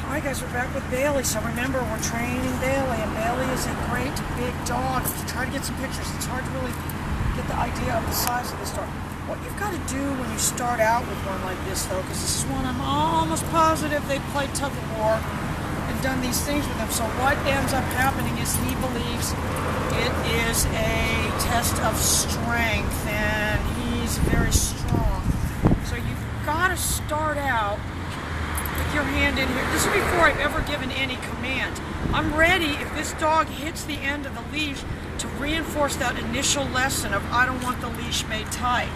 Alright guys, we're back with Bailey. So remember, we're training Bailey, and Bailey is a great big dog. If you try to get some pictures, it's hard to really get the idea of the size of this dog. What you've got to do when you start out with one like this, though, because this is one I'm almost positive they played tug of war and done these things with him. So what ends up happening is he believes it is a test of strength, and he's very strong. So you've got to start out with your hand in here. This is before I've ever given any command. I'm ready, if this dog hits the end of the leash, to reinforce that initial lesson of I don't want the leash made tight.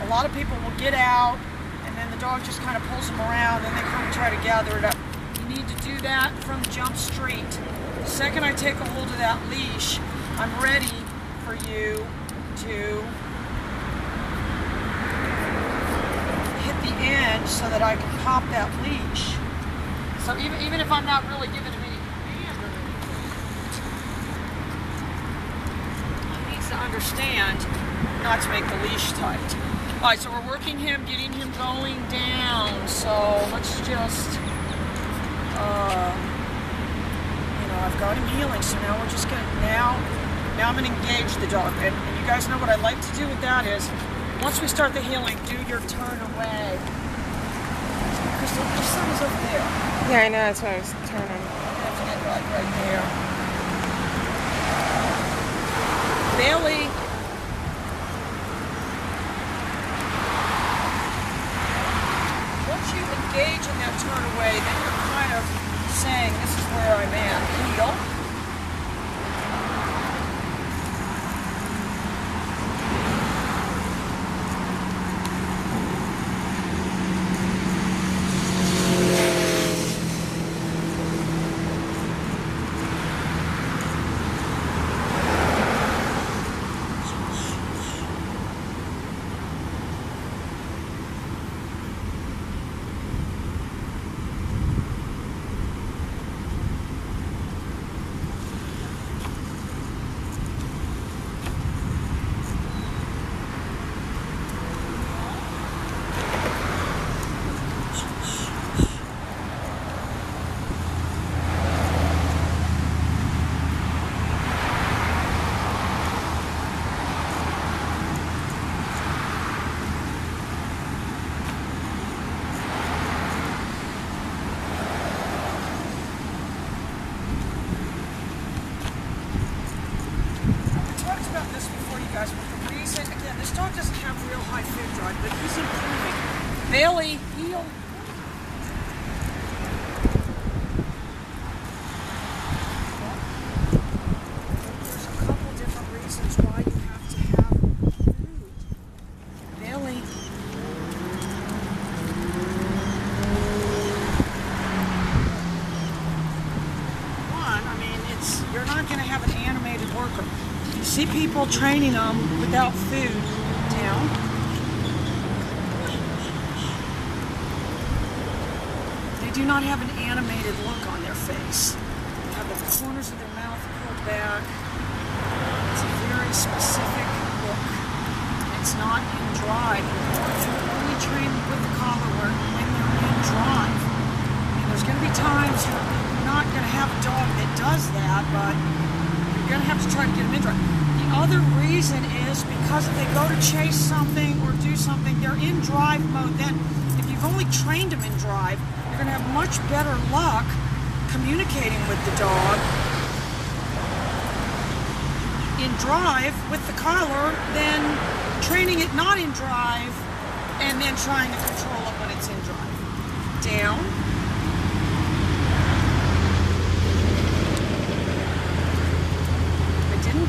A lot of people will get out, and then the dog just kind of pulls them around, and they come and try to gather it up. You need to do that from Jump Street. The second I take a hold of that leash, I'm ready for you to hit the end so that I can pop that leash. So even if I'm not really giving him any command underneath, he needs to understand not to make the leash tight. Alright, so we're working him, getting him going down. So let's just, I've got him healing. So now we're just gonna, now I'm gonna engage the dog. And you guys know what I like to do with that is, once we start the healing, do your turn away. Because the sun is over there. Yeah, I know, that's why I was turning. You have to get right there. Bailey. Once you engage in that turn away, then you're kind of saying, this is where I'm at. Heel. Again, this dog doesn't have real high fit drive, but he's improving. Bailey, heel. There's a couple different reasons why you have to have food. Bailey. One, I mean, you're not going to have an animated worker. You see people training them without food. Down. They do not have an animated look on their face. They have the corners of their mouth pulled back. It's a very specific look. It's not in drive. You only train with the collar when they're in drive. And there's going to be times you're not going to have a dog that does that, but you're going to have to try to get them in drive. The other reason is because if they go to chase something or do something, they're in drive mode. Then, if you've only trained them in drive, you're going to have much better luck communicating with the dog in drive with the collar than training it not in drive and then trying to control it when it's in drive. Down.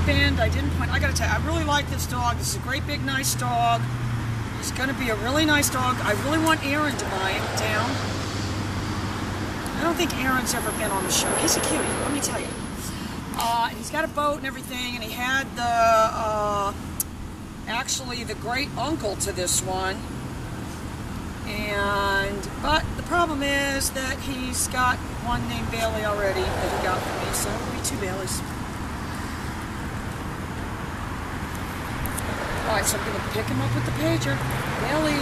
Bend, I didn't point. I gotta tell you, I really like this dog. This is a great big nice dog. He's gonna be a really nice dog. I really want Aaron to buy him. Down. I don't think Aaron's ever been on the show. He's a cutie, let me tell you. And he's got a boat and everything, and he had the actually the great uncle to this one. But the problem is that he's got one named Bailey already that he got for me, so it'll be two Baileys. Alright, so I'm going to pick him up with the pager. Bailey.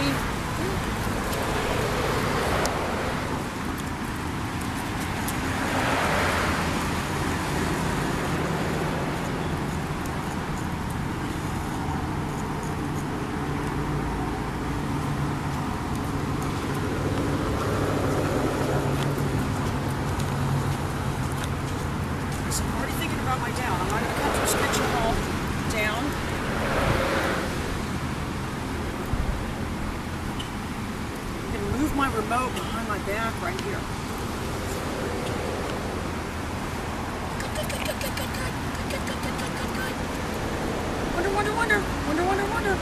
right here. Wonder.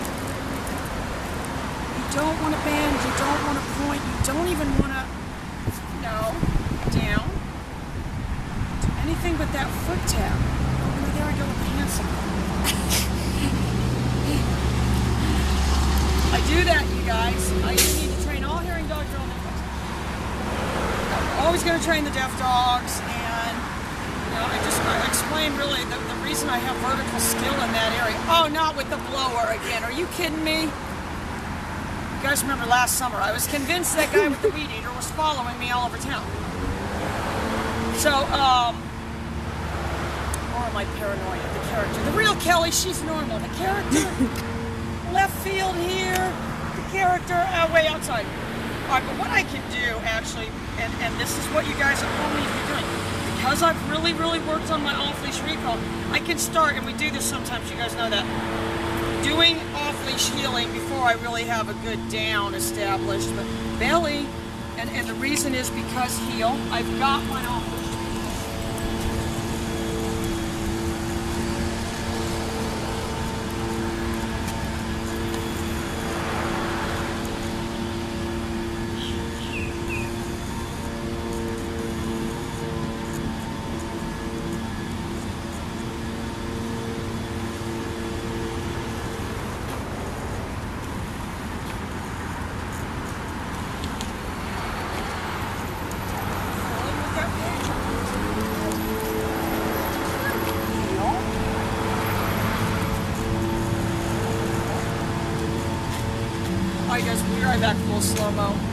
You don't want to bend, you don't want to point, you don't even want to, no, down. Do anything but that foot tap. Oh, there I go with the handsome. I do that, you guys. I need to train all hearing dogs on their dogs. I'm always going to train the deaf dogs, and I explained really the reason I have vertical skill in that area. Oh, not with the blower again. Are you kidding me? You guys remember last summer, I was convinced that guy with the weed eater was following me all over town. So, or am I paranoid of the character? The real Kelly, she's normal. The character, left field here, the character way outside. All right, but what I can do, actually, and this is what you guys at home need to be doing, because I've really worked on my off-leash recall, I can start, and we do this sometimes, you guys know that, doing off-leash heeling before I really have a good down established. But belly, and the reason is because heel, I've got my off-leash. Alright guys, we'll be right back full slow-mo.